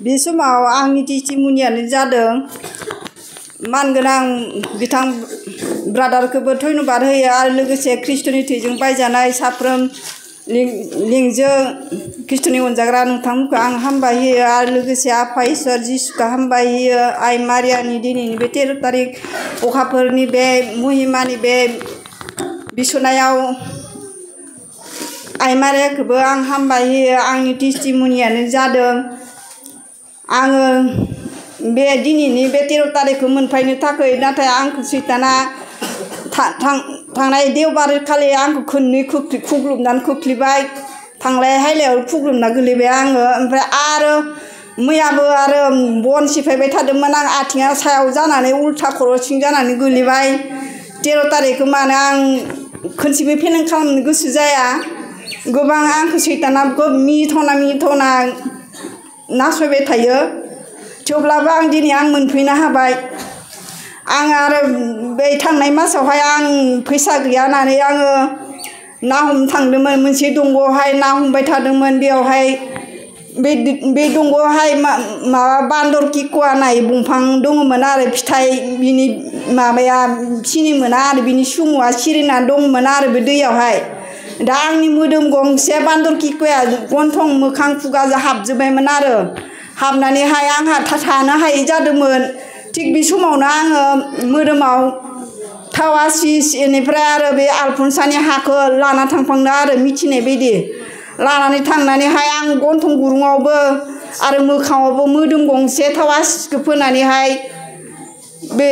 बे समाव आंनि टेस्टिमनियानो जादों मानगोनां बिथां ब्रादारखौबो धन्यबाद होयो आरो लोगोसे ख्रिस्ट'नि थैजों बायजानाय साफ्रोम लिंजों ख्रिस्ट'नि अनजाग्रा नोंथांमोनखौ आं हामबाय होयो आरो लोगोसे आफा इसोर जिसुखौ हामबाय होयो आइ मारियानि दिनैनि बे 13 तारिख अखाफोरनि बे महिमानि बे बिसनायाव आइ मारियाखौबो आं हामबाय होयो। आंनि टेस्टिमनियानो जादों आङो बे दिनैनि बे 13 तारिखखौ मोनफैनो थाखाय नाथाय आंखौ सैताना थांनाय देवबार खालि आंखौ खननै खुग्लुबनानै खोख्लैबाय थांलाय हायलायाव खुग्लुबना गोलैबाय आङो ओमफ्राय आरो मैयाबो आरो बन सिफायबाय थादोंमोन आं आथिङा सायाव जानानै उल्था खर'सिं जानानै गोलैबाय 13 तारिखखौ मानो आं खनसेबो फेलें खालामनो गोसो जाया गोबां आंखौ सैताना मिथना नासयबाय थायो थेवब्लाबो आं दिनै आं मोनफैनो हाबाय। आं आरो बे थांनाय मासावहाय आं फैसा गैया होननानै आङो ना हमनो थांदोंमोन मोनसे दंग'आवहाय ना हमबाय थादोंमोन बेयावहाय बे दंग'आवहाय माबा बान्दर किकुवा होननाय दंफां दङमोन आरो फिथाइ बिनि माबाया सिनि मोना आरो बिनि सुमुआ सिरिनानै दंमोन आरो बे दैयावहाय दा आंनि मोदोम गंसे बान्दर किकुवाया गन्थं मोखां खुगाजों हाबजोब्बायमोन आरो हाबनानैहाय आंहा थानो हायै जादोंमोन। थिग बे समावनो आङो मोदोमाव थाव आसिस बेनिफ्राय आरो बे आलफनसानि हाखौ लाना थांफांनो आरो मिथिनाय बायदि लानानै थांनानैहाय आं गन्थं गुरुङावबो आरो मोखाङावबो मोदोम गंसे थाव आसिसखौ फोनानैहाय बे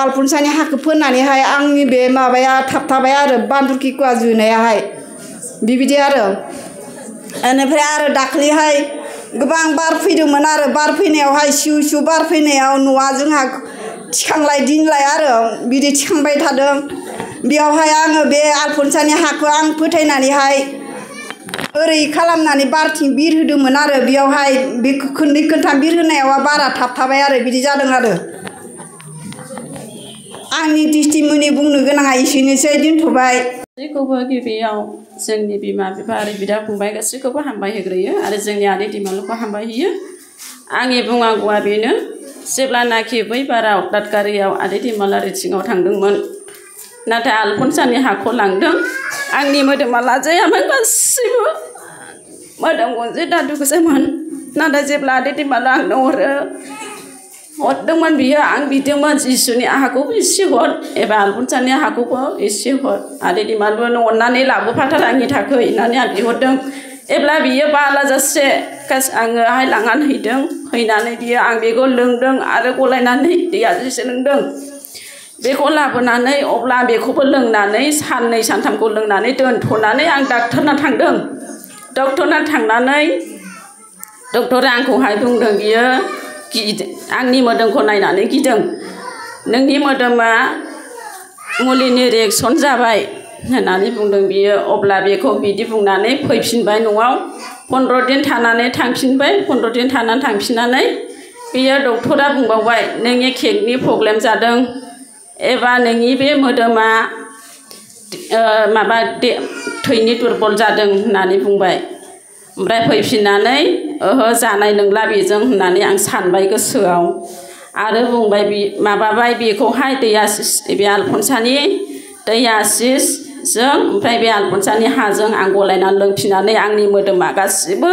आलफनसानि हाखौ फोननानैहाय आंनि बे माबाया थाबथाबाय आरो बान्दर किकुवा जोनायाहाय बिबायदि आरो बेनिफ्राय आरो दाख्लैहाय गोबां बार फैदोंमोन आरो बार फैनायावहाय सिउ सिउ बार फैनायाव न'आ जोंहा थिखांलाय दिनलाय आरो बिदि थिखांबाय थादों बेयावहाय आङो बे आलफनसानि हाखौ आं फोथायनानैहाय ओरै खालामनानै बारथिं बिरहोदोंमोन आरो बेयावहाय बे खननै खनथाम बिरहोनायाव बारा थाबथाबाय आरो बिदि जादों आरो आंनि टेस्टिमनि बुंनो गोनाङा एसेनोसै दोनथ'बाय। गासैखौबो गिबियाव जोंनि बिमा बिफा आरो बिदा फंबाय गासैखौबो हामबाय होग्रोयो आरो जोंनि आदै दैमालुखौ हामबाय होयो। आंनि बुंनांगौआ बेनो जेब्लानाखि बै बाराव दादगारियाव आदै दैमाला रिथिङाव थांदोंमोन नाथाय आलफनसानि हाखौ लांदों आंनि मोदोमा लाजायामोन गासैबो मोदोम गंसे दादु गोजामोन नाथाय जेब्ला आदै दैमाला आंनो हरदोंमोन बियो आं बिदोंमोन जिसुनि हाखौबो एसे हर एबा आलफनसानि हाखौबो एसे हर आदै दैमालुआनो अननानै लाबोफाथार आंनि थाखाय होननानै आं बिहरदों एब्ला बियो बालाजासे आङोहाय लांनानै हैदों हैनानै बियो आं बेखौ लोंदों आरो गलायनानै दैया जेसे लोंदों बेखौ लाबोनानै अब्ला बेखौबो लोंनानै साननै सानथामखौ लोंनानै दोनथ'नानै आं डाक्टरनाव थांदों। डक्टरनाव थांनानै डक्टरा आंखौहाय बुंदों बियो आंनि मोदोमखौ नायनानै गिदों नोंनि मोदोमा मुलिनि रिएक्सन जाबाय होननानै बुंदों बियो अब्ला बेखौ बिदि बुंनानै फैफिनबाय न'आव 15 दिन थानानै थांफिनबाय 15 दिन थानानै थांफिननानै बियो डक्टरा बुंबावबाय नोंनि किडनि प्रब्लेम जादों एबा नोंनि बे मोदोमा माबा थैनि दुरबल जादों होननानै बुंबाय ओमफ्राय फैफिननानै ओहो जानाय नंला बेजों होननानै आं सानबाय गोसोआव आरो बुंबाय माबाबाय बेखौहाय दैयासिस बे आलफनसानि दैयासिसजों ओमफ्राय बे आलफनसानि हाजों आं गलायनानै लोंफिननानै आंनि मोदोमा गासिबो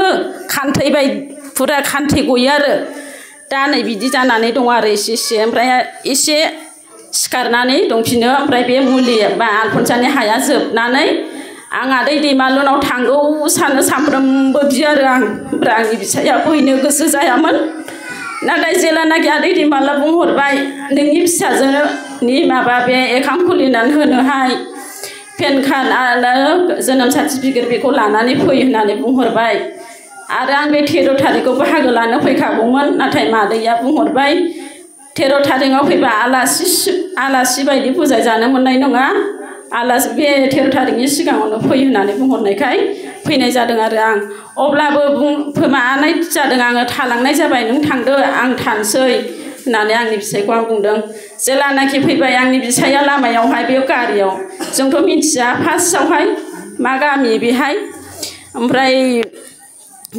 खान्थैबाय फुरा खान्थै गयो आरो दा नै बिदि जानानै दं आरो एसे ओमफ्राय एसे सिखारनानै दंफिनो ओमफ्राय बे मुलि बा आलफनसानि हाया जोबनानै आं आदै दैमालुनाव थांगौ सानो सामफ्रोमबो बियो आरो आं ओमफ्राय आंनि फिसाया फैनो गोसो जायामोन नाथाय जेलानाखि आदै दैमाला बुंहरबाय नोंनि फिसाजोनि माबा बे एकाउन्ट खुलिनानै होनोहाय पेन कार्ड आरो जोनोम सार्टिफिकेट बेखौ लानानै फै होननानै बुंहरबाय आरो आं बे 13 तारिखआव बाहागो लानो फैखागौमोन नाथाय मादैया बुंहरबाय 13 तारिखआव फैबा आलासि बायदि बुजाय जानो मोननाय नङा आलासि बे 13 तारिखनि सिगाङावनो फै होननानै बुंहरनायखाय फैनाय जादों आरो आं अब्लाबो मानाय जादों आङो थालांनाय जाबाय नों थांदो आं थानोसै होननानै आंनि फिसायखौ आं बुंदों जेलानाखि फैबाय आंनि फिसाया लामायावहाय बे गारियाव जोंथ' मिथिया फार्स्टआवहाय मा गामि बेहाय ओमफ्राय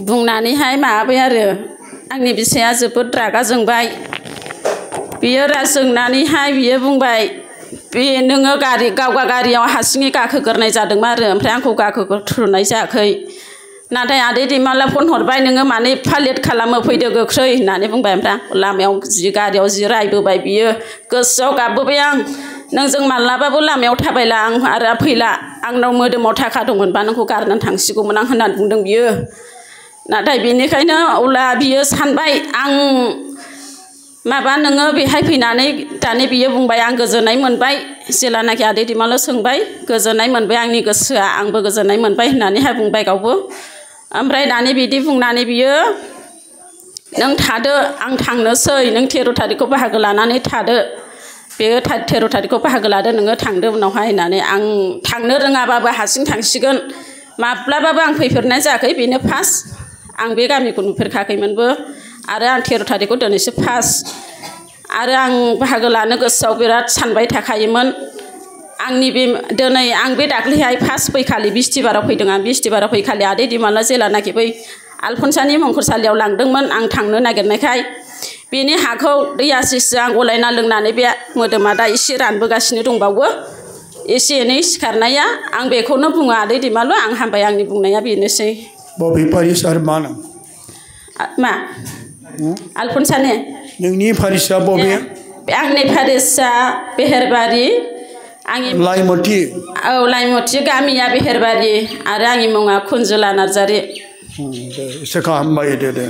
बुंनानैहाय माबाबाय आरो आंनि बिसाया जोबोद रागा जोंबाय बियो जोंनानैहाय बियो बुंबाय बे नोङो गावगा गारियाव हारसिङै गाखोग्रोनाय जादोंमोन आरो ओमफ्राय आंखौ गाखोग्रोनाय जायाखै नाथाय आदै दैमाला फन हरबाय नोङो मानो एफा लेट खालामो फैदो गोख्रै होननानै बुंबाय ओमफ्राय लामायाव गारियाव जि रायबोबाय बियो गोसोआव गाबबोबाय आं नोंजों मालाबाबो लामायाव थाबायला आं आरो फैला आंनाव मोदोमाव थाखा दंमोनबा नोंखौ गारनानै थांसिगौमोन आं होननानै बुंदों बियो नाथाय बेनिखायनो अब्ला बियो सानबाय आं माबा नोङो बेहाय फैनानै दानि बियो बुंबाय आं गोजोननाय मोनबाय जेलानाखि आदै दैमालु सोंबाय गोजोननाय मोनबाय आंनि गोसोआ आंबो गोजोननाय मोनबाय होननानैहाय बुंबाय गावबो ओमफ्राय दानि बिदि बुंनानै बियो नों थादो आं थांनोसै नों 13 थारिखखौ बाहागो लानानै थादो बे 13 थारिखखौ बाहागो लादो नोङो थांदो उनावहाय होननानै आं थांनो रोङाबाबो हारसिं थांसिगोन माब्लाबाबो आं फैफेरनाय जायाखै बेनो फार्स्ट आं बे गामिखौ नुफेरखाखैमोनबो आरो आं 13 थारिखखौ दिनैसो फार्स्ट आरो आं बाहागो लानो गोसोआव बिराद सानबाय थाखायोमोन आंनि बे दिनै आं बे दाख्लैहाय फार्स्ट फैखालि बिस्तिबाराव फैदों आं बिस्तिबाराव फैखालि आदै दैमाला जेलानाखि बै आलफनसानि मंखरसालियाव लांदोंमोन आं थांनो नागिरनायखाय बेनि हाखौ दैया सिसो आं गलायना लोंनानै बे मोदोमा दा एसे रानबोगासिनो दंबावो एसे एनै सिखारनाया आं बेखौनो बुङो आदै दैमालु आं हामबाय आंनि बुंनाया बेनोसै बबे पारिस आरो मा नाम मा आलफनसानि नोंनि पारिसआ बबे आंनि पारिसआ बेहेरबारि आंनि लाइमथि औ लाइमथि गामिया बेहेरबारि आरो आंनि मुङा कुन्जुला नार्जारि एसे हामबाय दे